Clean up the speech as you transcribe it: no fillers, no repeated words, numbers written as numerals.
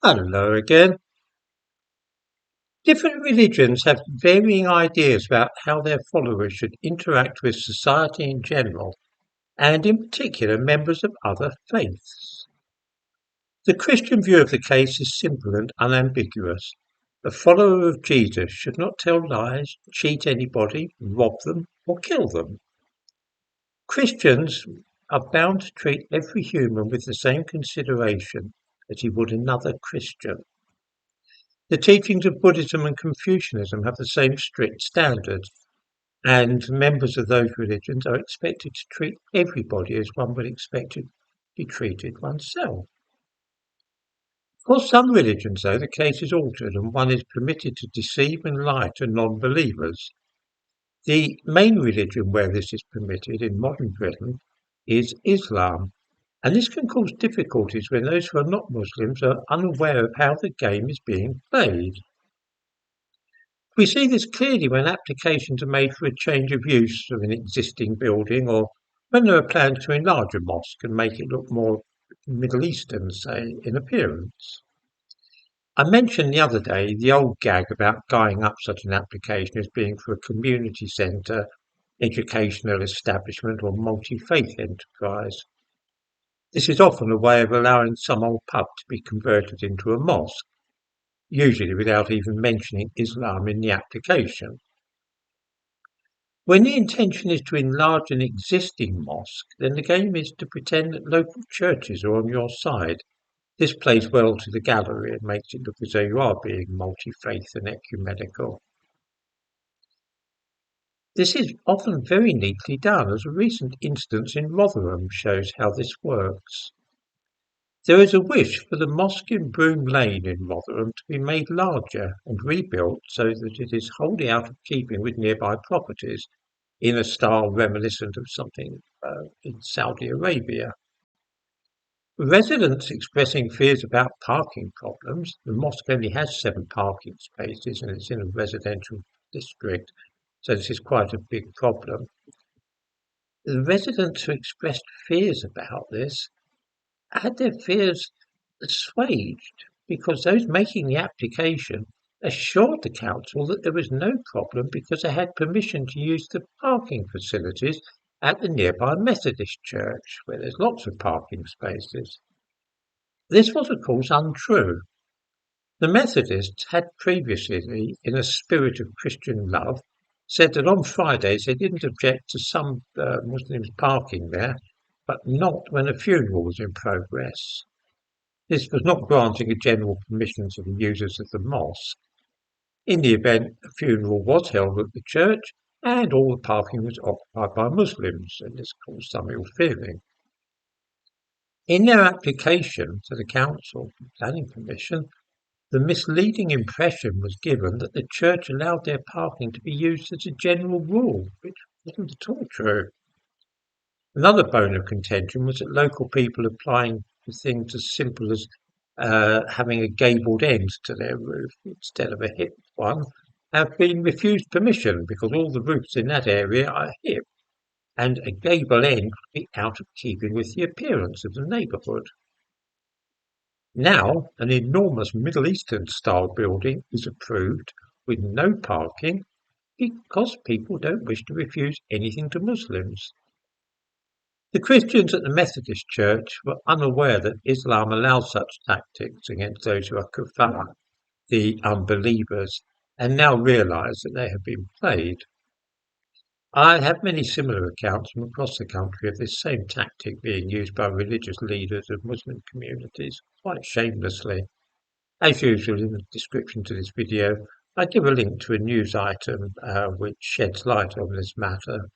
Hello again. Different religions have varying ideas about how their followers should interact with society in general, and in particular members of other faiths. The Christian view of the case is simple and unambiguous. A follower of Jesus should not tell lies, cheat anybody, rob them, or kill them. Christians are bound to treat every human with the same consideration as he would another Christian. The teachings of Buddhism and Confucianism have the same strict standards, and members of those religions are expected to treat everybody as one would expect to be treated oneself. For some religions, though, the case is altered and one is permitted to deceive and lie to non-believers. The main religion where this is permitted in modern Britain is Islam, and this can cause difficulties when those who are not Muslims are unaware of how the game is being played. We see this clearly when applications are made for a change of use of an existing building or when there are plans to enlarge a mosque and make it look more Middle Eastern, say, in appearance. I mentioned the other day the old gag about guying up such an application as being for a community centre, educational establishment or multi-faith enterprise. This is often a way of allowing some old pub to be converted into a mosque, usually without even mentioning Islam in the application. When the intention is to enlarge an existing mosque, then the game is to pretend that local churches are on your side. This plays well to the gallery and makes it look as though you are being multi-faith and ecumenical. This is often very neatly done, as a recent instance in Rotherham shows how this works. There is a wish for the mosque in Broom Lane in Rotherham to be made larger and rebuilt so that it is wholly out of keeping with nearby properties, in a style reminiscent of something in Saudi Arabia. Residents expressing fears about parking problems. The mosque only has 7 parking spaces and it's in a residential district, so this is quite a big problem. The residents who expressed fears about this had their fears assuaged because those making the application assured the council that there was no problem because they had permission to use the parking facilities at the nearby Methodist church, where there's lots of parking spaces. This was, of course, untrue. The Methodists had previously, in a spirit of Christian love, said that on Fridays they didn't object to some Muslims parking there, but not when a funeral was in progress. This was not granting a general permission to the users of the mosque. In the event, a funeral was held at the church and all the parking was occupied by Muslims, and this caused some ill feeling. In their application to the council for planning permission, the misleading impression was given that the church allowed their parking to be used as a general rule, which wasn't at all true. Another bone of contention was that local people applying for things as simple as having a gabled end to their roof instead of a hip one have been refused permission because all the roofs in that area are hip, and a gable end would be out of keeping with the appearance of the neighbourhood. Now, an enormous Middle Eastern style building is approved with no parking because people don't wish to refuse anything to Muslims. The Christians at the Methodist Church were unaware that Islam allows such tactics against those who are kuffar, the unbelievers, and now realise that they have been played. I have many similar accounts from across the country of this same tactic being used by religious leaders of Muslim communities, quite shamelessly. As usual, in the description to this video, I give a link to a news item which sheds light on this matter